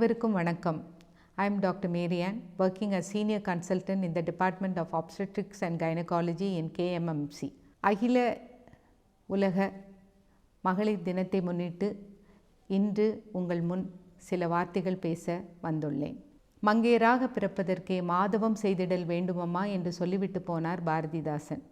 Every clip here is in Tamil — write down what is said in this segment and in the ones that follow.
அனைவருக்கும் வணக்கம். I am Dr. Marianne, working as Senior Consultant in the Department of Obstetrics and Gynecology in KMMC. அகில உலக மகளிர் தினத்தை முன்னிட்டு இன்று உங்கள் முன் சில வார்த்தைகள் பேச வந்துள்ளேன். மங்கையராக பிறப்பதற்கே மாதவம் செய்திடல் வேண்டுமம்மா என்று சொல்லிவிட்டு போனார் பாரதிதாசன்.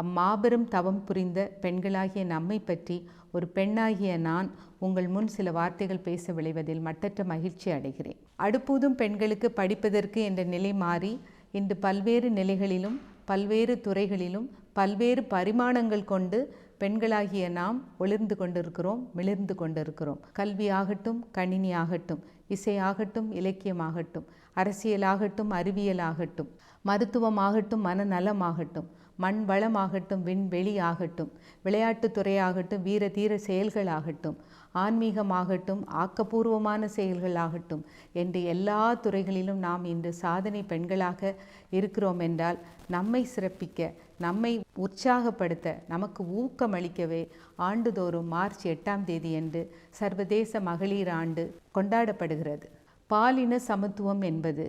அம்மாபெரும் தவம் புரிந்த பெண்களாகிய நம்மை பற்றி ஒரு பெண்ணாகிய நான் உங்கள் முன் சில வார்த்தைகள் பேச விளைவதில் மட்டற்ற மகிழ்ச்சி அடைகிறேன். அடுப்பூதும் பெண்களுக்கு படிப்பதற்கு என்ற நிலை மாறி இன்று பல்வேறு நிலைகளிலும் பல்வேறு துறைகளிலும் பல்வேறு பரிமாணங்கள் கொண்டு பெண்களாகிய நாம் ஒளிர்ந்து கொண்டிருக்கிறோம், மிளிர்ந்து கொண்டிருக்கிறோம். கல்வியாகட்டும், கணினியாகட்டும், இசையாகட்டும், இலக்கியமாகட்டும், அரசியலாகட்டும், அறிவியலாகட்டும், மருத்துவமாகட்டும், மனநலமாகட்டும், மண் வளமாகட்டும், விண்வெளி ஆகட்டும், விளையாட்டுத்துறையாகட்டும், வீர தீர செயல்களாகட்டும், ஆன்மீகமாகட்டும், ஆக்கப்பூர்வமான செயல்களாகட்டும் என்று எல்லா துறைகளிலும் நாம் இன்று சாதனை பெண்களாக இருக்கிறோம் என்றால் நம்மை சிறப்பிக்க, நம்மை உற்சாகப்படுத்த, நமக்கு ஊக்கமளிக்கவே ஆண்டுதோறும் மார்ச் 8ஆம் தேதி என்று சர்வதேச மகளிர் ஆண்டு கொண்டாடப்படுகிறது. பாலின சமத்துவம் என்பது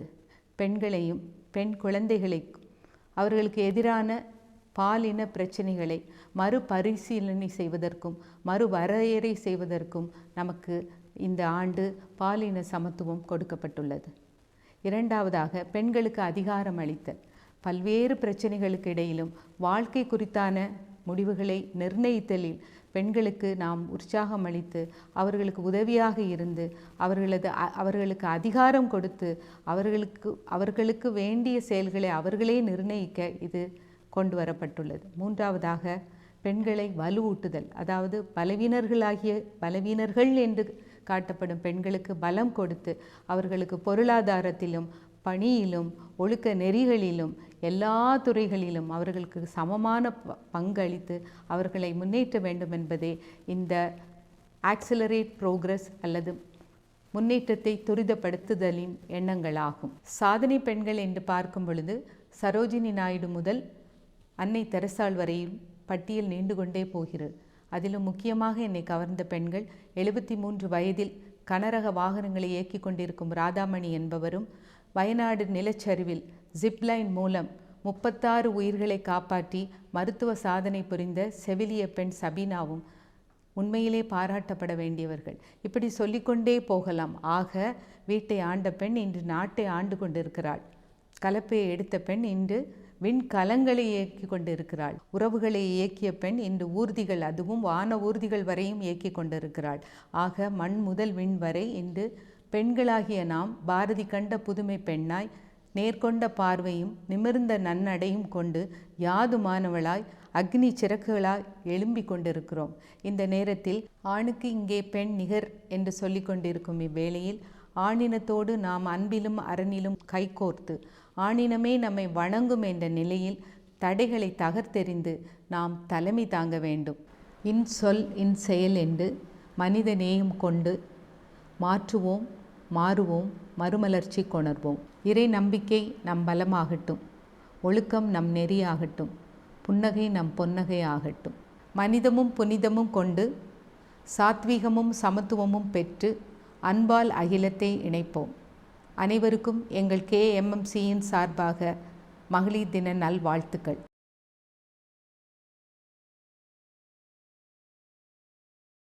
பெண்களையும் பெண் குழந்தைகளையும் அவர்களுக்கு எதிரான பாலின பிரச்சனைகளை மறுபரிசீலனை செய்வதற்கும் மறுவரையறை செய்வதற்கும் நமக்கு இந்த ஆண்டு பாலின சமத்துவம் கொடுக்கப்பட்டுள்ளது. இரண்டாவதாக, பெண்களுக்கு அதிகாரம் அளித்தல். பல்வேறு பிரச்சனைகளுக்கு இடையிலும் வாழ்க்கை குறித்தான முடிவுகளை நிர்ணயித்தலில் பெண்களுக்கு நாம் உற்சாகம் அளித்து அவர்களுக்கு உதவியாக இருந்து அவர்களுக்கு அதிகாரம் கொடுத்து அவர்களுக்கு வேண்டிய செயல்களை அவர்களே நிர்ணயிக்க இது கொண்டு வரப்பட்டுள்ளது. மூன்றாவதாக, பெண்களை வலுவூட்டுதல். அதாவது பலவீனர்கள் என்று காட்டப்படும் பெண்களுக்கு பலம் கொடுத்து அவர்களுக்கு பொருளாதாரத்திலும் பணியிலும் ஒழுக்க நெறிகளிலும் எல்லா துறைகளிலும் அவர்களுக்கு சமமான பங்களித்து அவர்களை முன்னேற்ற வேண்டும் என்பதே இந்த ஆக்சிலரேட் ப்ரோக்ரஸ் அல்லது முன்னேற்றத்தை துரிதப்படுத்துதலின் எண்ணங்களாகும். சாதனை பெண்கள் என்று பார்க்கும் பொழுது சரோஜினி நாயுடு முதல் அன்னை தெரசாள் வரையும் பட்டியல் நீண்டு கொண்டே போகிறது. அதிலும் முக்கியமாக என்னை கவர்ந்த பெண்கள் 73 வயதில் கனரக வாகனங்களை இயக்கி கொண்டிருக்கும் ராதாமணி என்பவரும், வயநாடு நிலச்சரிவில் ஜிப்லைன் மூலம் 36 உயிர்களை காப்பாற்றி மருத்துவ சாதனை புரிந்த செவிலிய பெண் சபீனாவும் உண்மையிலே பாராட்டப்பட வேண்டியவர்கள். இப்படி சொல்லிக்கொண்டே போகலாம். ஆக, வீட்டை ஆண்ட பெண் இன்று நாட்டை ஆண்டு கொண்டிருக்கிறாள். கலப்பையை எடுத்த பெண் இன்று விண்கலங்களை இயக்கி கொண்டிருக்கிறாள். உறவுகளை இயக்கிய பெண் இன்று ஊர்திகள், அதுவும் வான ஊர்திகள் வரையும் இயக்கி கொண்டிருக்கிறாள். ஆக, மண் முதல் விண் வரை இன்று பெண்களாகிய நாம் பாரதி கண்ட புதுமை பெண்ணாய் நேர்கொண்ட பார்வையும் நிமிர்ந்த நன்னடையும் கொண்டு யாதுமானவளாய் அக்னி சிறகுகளாய் எழும்பி கொண்டிருக்கிறோம். இந்த நேரத்தில் ஆணுக்கு இங்கே பெண் நிகர் என்று சொல்லி கொண்டிருக்கும் இவ்வேளையில் ஆணினத்தோடு நாம் அன்பிலும் அரணிலும் கைகோர்த்து ஆணினமே நம்மை வணங்கும் என்ற நிலையில் தடைகளை தகர்த்தெறிந்து நாம் தலைமை தாங்க வேண்டும். இன் சொல் இன் செயல் என்று மனித நேயம் கொண்டு மாற்றுவோம், மாறுவோம், மறுமலர்ச்சி கொணர்வோம். இறை நம்பிக்கை நம் பலமாகட்டும், ஒழுக்கம் நம் நெறியாகட்டும், புன்னகை நம் பொன்னகை ஆகட்டும். மனிதமும் புனிதமும் கொண்டு சாத்வீகமும் சமத்துவமும் பெற்று அன்பால் அகிலத்தை இணைப்போம். அனைவருக்கும் எங்கள் KMMCயின் சார்பாக மகளிர் தின நல்வாழ்த்துக்கள்.